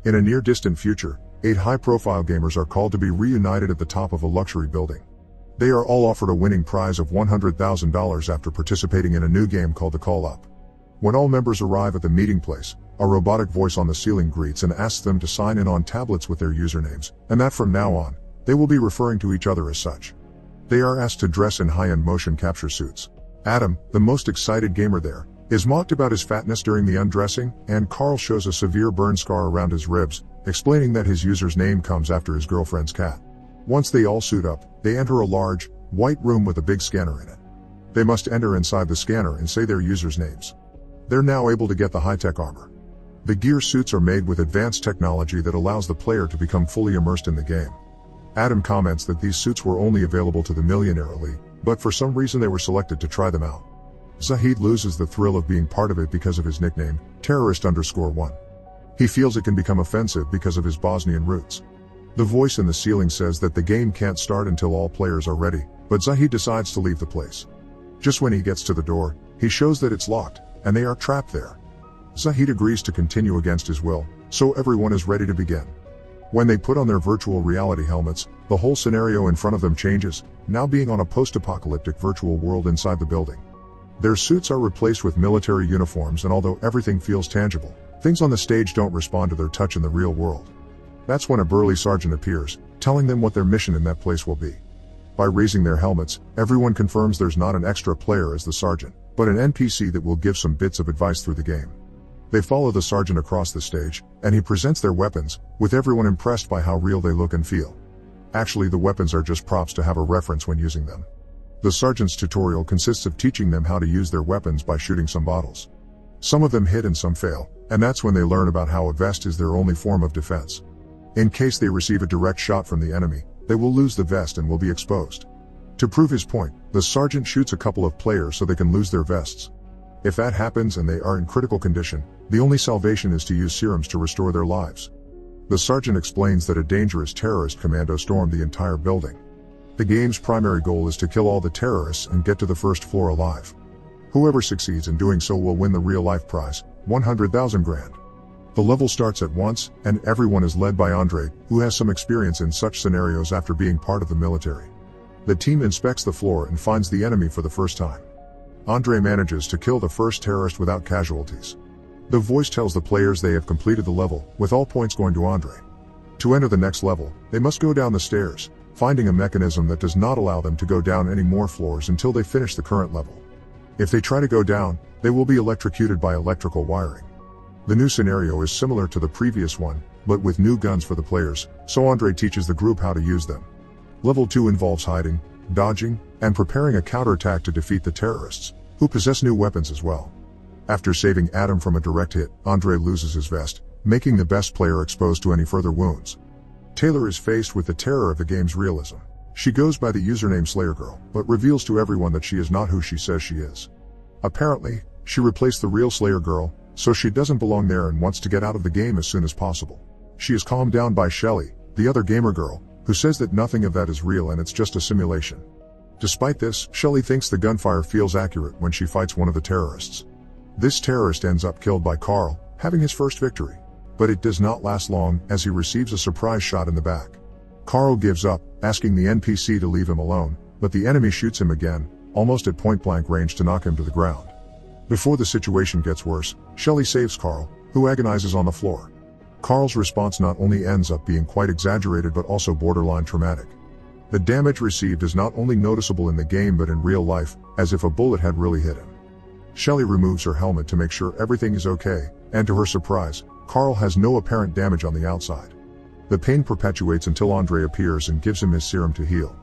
In a near-distant future, 8 high-profile gamers are called to be reunited at the top of a luxury building. They are all offered a winning prize of $100,000 after participating in a new game called the Call Up. When all members arrive at the meeting place, a robotic voice on the ceiling greets and asks them to sign in on tablets with their usernames, and that from now on, they will be referring to each other as such. They are asked to dress in high-end motion capture suits. Adam, the most excited gamer there, is mocked about his fatness during the undressing, and Carl shows a severe burn scar around his ribs, explaining that his user's name comes after his girlfriend's cat. Once they all suit up, they enter a large, white room with a big scanner in it. They must enter inside the scanner and say their users' names. They're now able to get the high-tech armor. The gear suits are made with advanced technology that allows the player to become fully immersed in the game. Adam comments that these suits were only available to the millionaire elite, but for some reason they were selected to try them out. Zahid loses the thrill of being part of it because of his nickname, terrorist_1. He feels it can become offensive because of his Bosnian roots. The voice in the ceiling says that the game can't start until all players are ready, but Zahid decides to leave the place. Just when he gets to the door, he shows that it's locked, and they are trapped there. Zahid agrees to continue against his will, so everyone is ready to begin. When they put on their virtual reality helmets, the whole scenario in front of them changes, now being on a post-apocalyptic virtual world inside the building. Their suits are replaced with military uniforms, and although everything feels tangible, things on the stage don't respond to their touch in the real world. That's when a burly sergeant appears, telling them what their mission in that place will be. By raising their helmets, everyone confirms there's not an extra player as the sergeant, but an NPC that will give some bits of advice through the game. They follow the sergeant across the stage, and he presents their weapons, with everyone impressed by how real they look and feel. Actually, the weapons are just props to have a reference when using them. The sergeant's tutorial consists of teaching them how to use their weapons by shooting some bottles. Some of them hit and some fail, and that's when they learn about how a vest is their only form of defense. In case they receive a direct shot from the enemy, they will lose the vest and will be exposed. To prove his point, the sergeant shoots a couple of players so they can lose their vests. If that happens and they are in critical condition, the only salvation is to use serums to restore their lives. The sergeant explains that a dangerous terrorist commando stormed the entire building. The game's primary goal is to kill all the terrorists and get to the first floor alive. Whoever succeeds in doing so will win the real-life prize, $100,000. The level starts at once, and everyone is led by Andre, who has some experience in such scenarios after being part of the military. The team inspects the floor and finds the enemy for the first time. Andre manages to kill the first terrorist without casualties. The voice tells the players they have completed the level, with all points going to Andre. To enter the next level, they must go down the stairs, finding a mechanism that does not allow them to go down any more floors until they finish the current level. If they try to go down, they will be electrocuted by electrical wiring. The new scenario is similar to the previous one, but with new guns for the players, so Andre teaches the group how to use them. Level 2 involves hiding, dodging, and preparing a counterattack to defeat the terrorists, who possess new weapons as well. After saving Adam from a direct hit, Andre loses his vest, making the best player exposed to any further wounds. Taylor is faced with the terror of the game's realism. She goes by the username Slayer Girl, but reveals to everyone that she is not who she says she is. Apparently, she replaced the real Slayer Girl, so she doesn't belong there and wants to get out of the game as soon as possible. She is calmed down by Shelly, the other gamer girl, who says that nothing of that is real and it's just a simulation. Despite this, Shelly thinks the gunfire feels accurate when she fights one of the terrorists. This terrorist ends up killed by Carl, having his first victory. But it does not last long, as he receives a surprise shot in the back. Carl gives up, asking the NPC to leave him alone, but the enemy shoots him again, almost at point-blank range to knock him to the ground. Before the situation gets worse, Shelly saves Carl, who agonizes on the floor. Carl's response not only ends up being quite exaggerated but also borderline traumatic. The damage received is not only noticeable in the game but in real life, as if a bullet had really hit him. Shelly removes her helmet to make sure everything is okay, and to her surprise, Carl has no apparent damage on the outside. The pain perpetuates until Andre appears and gives him his serum to heal.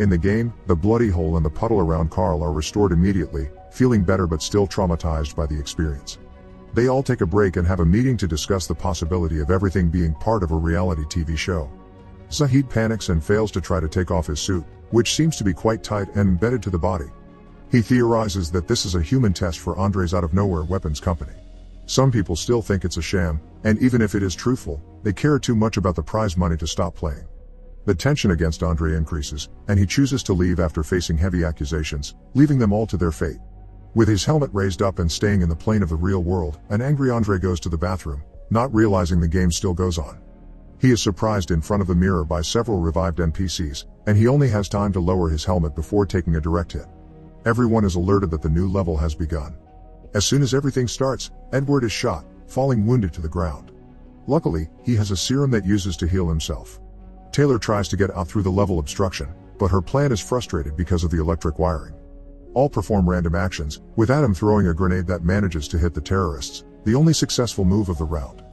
In the game, the bloody hole and the puddle around Carl are restored immediately, feeling better but still traumatized by the experience. They all take a break and have a meeting to discuss the possibility of everything being part of a reality TV show. Zahid panics and fails to try to take off his suit, which seems to be quite tight and embedded to the body. He theorizes that this is a human test for Andre's out-of-nowhere weapons company. Some people still think it's a sham, and even if it is truthful, they care too much about the prize money to stop playing. The tension against Andre increases, and he chooses to leave after facing heavy accusations, leaving them all to their fate. With his helmet raised up and staying in the plane of the real world, an angry Andre goes to the bathroom, not realizing the game still goes on. He is surprised in front of the mirror by several revived NPCs, and he only has time to lower his helmet before taking a direct hit. Everyone is alerted that the new level has begun. As soon as everything starts, Edward is shot, falling wounded to the ground. Luckily, he has a serum that uses to heal himself. Taylor tries to get out through the level obstruction, but her plan is frustrated because of the electric wiring. All perform random actions, with Adam throwing a grenade that manages to hit the terrorists, the only successful move of the round.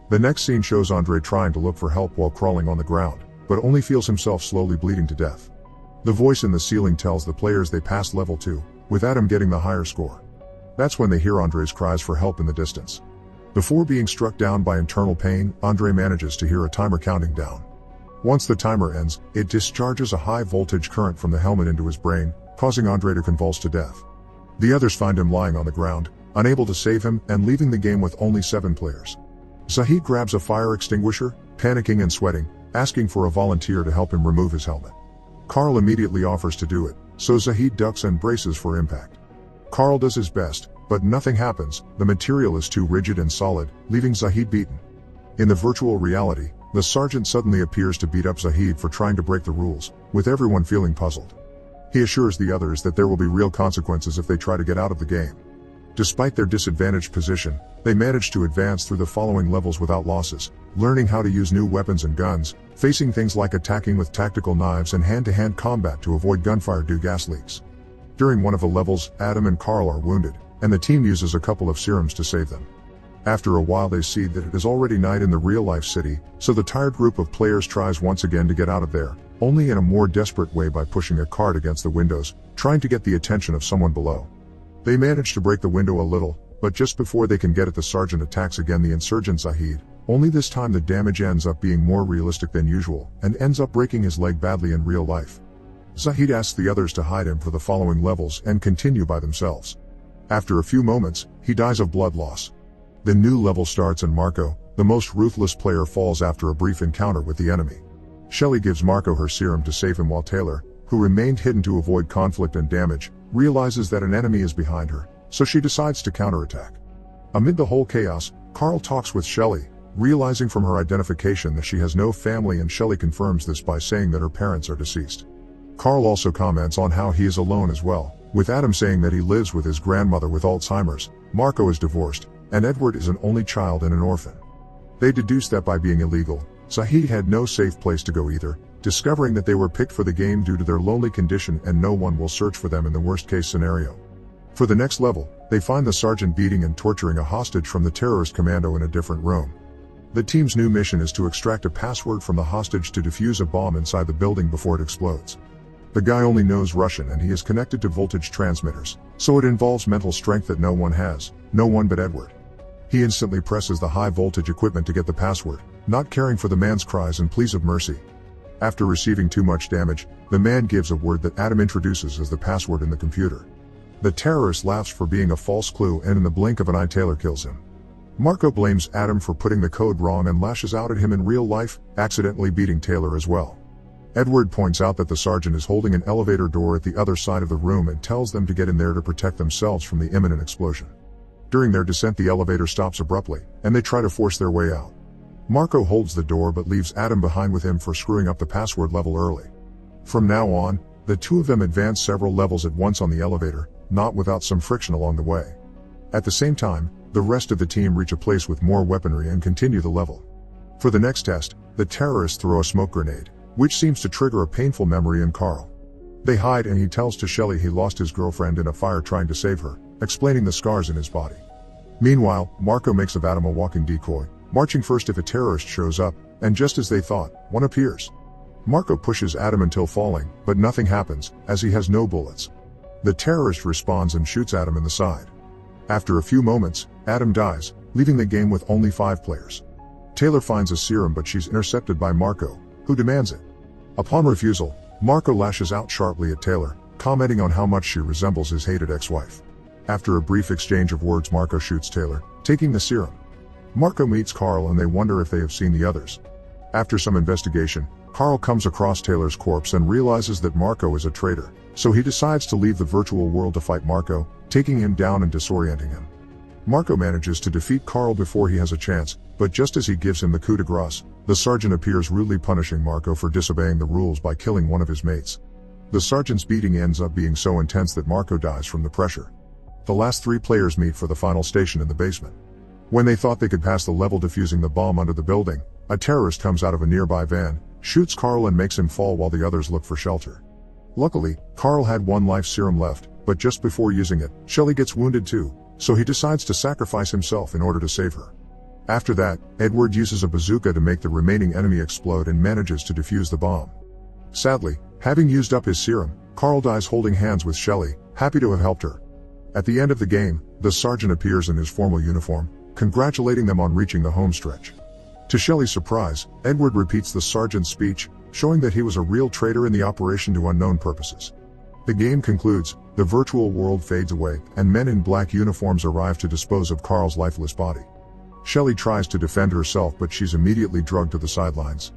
The next scene shows Andre trying to look for help while crawling on the ground, but only feels himself slowly bleeding to death. The voice in the ceiling tells the players they passed level 2, with Adam getting the higher score. That's when they hear Andre's cries for help in the distance. Before being struck down by internal pain, Andre manages to hear a timer counting down. Once the timer ends, it discharges a high voltage current from the helmet into his brain, causing Andre to convulse to death. The others find him lying on the ground, unable to save him, and leaving the game with only 7 players. Zahid grabs a fire extinguisher, panicking and sweating, asking for a volunteer to help him remove his helmet. Carl immediately offers to do it, so Zahid ducks and braces for impact. Carl does his best, but nothing happens. The material is too rigid and solid, leaving Zahid beaten. In the virtual reality, the sergeant suddenly appears to beat up Zahid for trying to break the rules, with everyone feeling puzzled. He assures the others that there will be real consequences if they try to get out of the game. Despite their disadvantaged position, they manage to advance through the following levels without losses, learning how to use new weapons and guns, facing things like attacking with tactical knives and hand-to-hand combat to avoid gunfire due gas leaks. During one of the levels, Adam and Carl are wounded, and the team uses a couple of serums to save them. After a while they see that it is already night in the real-life city, so the tired group of players tries once again to get out of there, only in a more desperate way by pushing a cart against the windows, trying to get the attention of someone below. They manage to break the window a little, but just before they can get it, the sergeant attacks again the insurgent Zahid, only this time the damage ends up being more realistic than usual, and ends up breaking his leg badly in real life. Zahid asks the others to hide him for the following levels and continue by themselves. After a few moments, he dies of blood loss. The new level starts and Marco, the most ruthless player, falls after a brief encounter with the enemy. Shelley gives Marco her serum to save him while Taylor, who remained hidden to avoid conflict and damage, realizes that an enemy is behind her, so she decides to counterattack. Amid the whole chaos, Carl talks with Shelley, realizing from her identification that she has no family, and Shelley confirms this by saying that her parents are deceased. Carl also comments on how he is alone as well, with Adam saying that he lives with his grandmother with Alzheimer's, Marco is divorced, and Edward is an only child and an orphan. They deduce that by being illegal, Zahid had no safe place to go either, discovering that they were picked for the game due to their lonely condition and no one will search for them in the worst-case scenario. For the next level, they find the sergeant beating and torturing a hostage from the terrorist commando in a different room. The team's new mission is to extract a password from the hostage to defuse a bomb inside the building before it explodes. The guy only knows Russian and he is connected to voltage transmitters, so it involves mental strength that no one has, no one but Edward. He instantly presses the high voltage equipment to get the password, not caring for the man's cries and pleas of mercy. After receiving too much damage, the man gives a word that Adam introduces as the password in the computer. The terrorist laughs for being a false clue, and in the blink of an eye Taylor kills him. Marco blames Adam for putting the code wrong and lashes out at him in real life, accidentally beating Taylor as well. Edward points out that the sergeant is holding an elevator door at the other side of the room and tells them to get in there to protect themselves from the imminent explosion. During their descent, the elevator stops abruptly, and they try to force their way out. Marco holds the door but leaves Adam behind with him for screwing up the password level early. From now on, the two of them advance several levels at once on the elevator, not without some friction along the way. At the same time, the rest of the team reach a place with more weaponry and continue the level. For the next test, the terrorists throw a smoke grenade, which seems to trigger a painful memory in Carl. They hide and he tells to Shelley he lost his girlfriend in a fire trying to save her, explaining the scars in his body. Meanwhile, Marco makes of Adam a walking decoy, marching first if a terrorist shows up, and just as they thought, one appears. Marco pushes Adam until falling, but nothing happens, as he has no bullets. The terrorist responds and shoots Adam in the side. After a few moments, Adam dies, leaving the game with only 5 players. Taylor finds a serum but she's intercepted by Marco, who demands it. Upon refusal, Marco lashes out sharply at Taylor, commenting on how much she resembles his hated ex-wife. After a brief exchange of words, Marco shoots Taylor, taking the serum. Marco meets Carl and they wonder if they have seen the others. After some investigation, Carl comes across Taylor's corpse and realizes that Marco is a traitor, so he decides to leave the virtual world to fight Marco, taking him down and disorienting him. Marco manages to defeat Carl before he has a chance, but just as he gives him the coup de grace, the sergeant appears rudely punishing Marco for disobeying the rules by killing one of his mates. The sergeant's beating ends up being so intense that Marco dies from the pressure. The last 3 players meet for the final station in the basement. When they thought they could pass the level defusing the bomb under the building, a terrorist comes out of a nearby van, shoots Carl and makes him fall while the others look for shelter. Luckily, Carl had 1 life serum left, but just before using it, Shelley gets wounded too, so he decides to sacrifice himself in order to save her. After that, Edward uses a bazooka to make the remaining enemy explode and manages to defuse the bomb. Sadly, having used up his serum, Carl dies holding hands with Shelley, happy to have helped her. At the end of the game, the sergeant appears in his formal uniform, congratulating them on reaching the home stretch. To Shelley's surprise, Edward repeats the sergeant's speech, showing that he was a real traitor in the operation to unknown purposes. The game concludes, the virtual world fades away, and men in black uniforms arrive to dispose of Carl's lifeless body. Shelley tries to defend herself, but she's immediately dragged to the sidelines.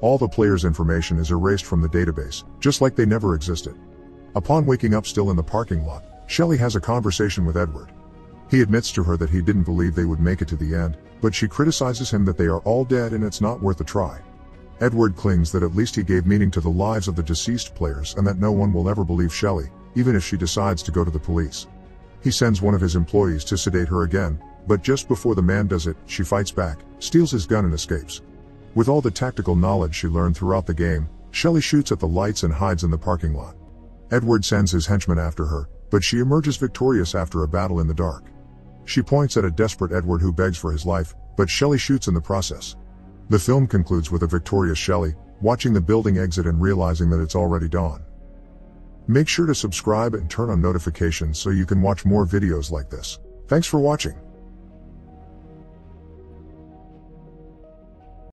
All the players' information is erased from the database, just like they never existed. Upon waking up still in the parking lot, Shelley has a conversation with Edward. He admits to her that he didn't believe they would make it to the end, but she criticizes him that they are all dead and it's not worth a try. Edward clings that at least he gave meaning to the lives of the deceased players and that no one will ever believe Shelley, even if she decides to go to the police. He sends one of his employees to sedate her again, but just before the man does it, she fights back, steals his gun and escapes. With all the tactical knowledge she learned throughout the game, Shelley shoots at the lights and hides in the parking lot. Edward sends his henchmen after her, but she emerges victorious after a battle in the dark. She points at a desperate Edward who begs for his life, but Shelley shoots in the process. The film concludes with a victorious Shelley, watching the building exit and realizing that it's already dawn. Make sure to subscribe and turn on notifications so you can watch more videos like this. Thanks for watching.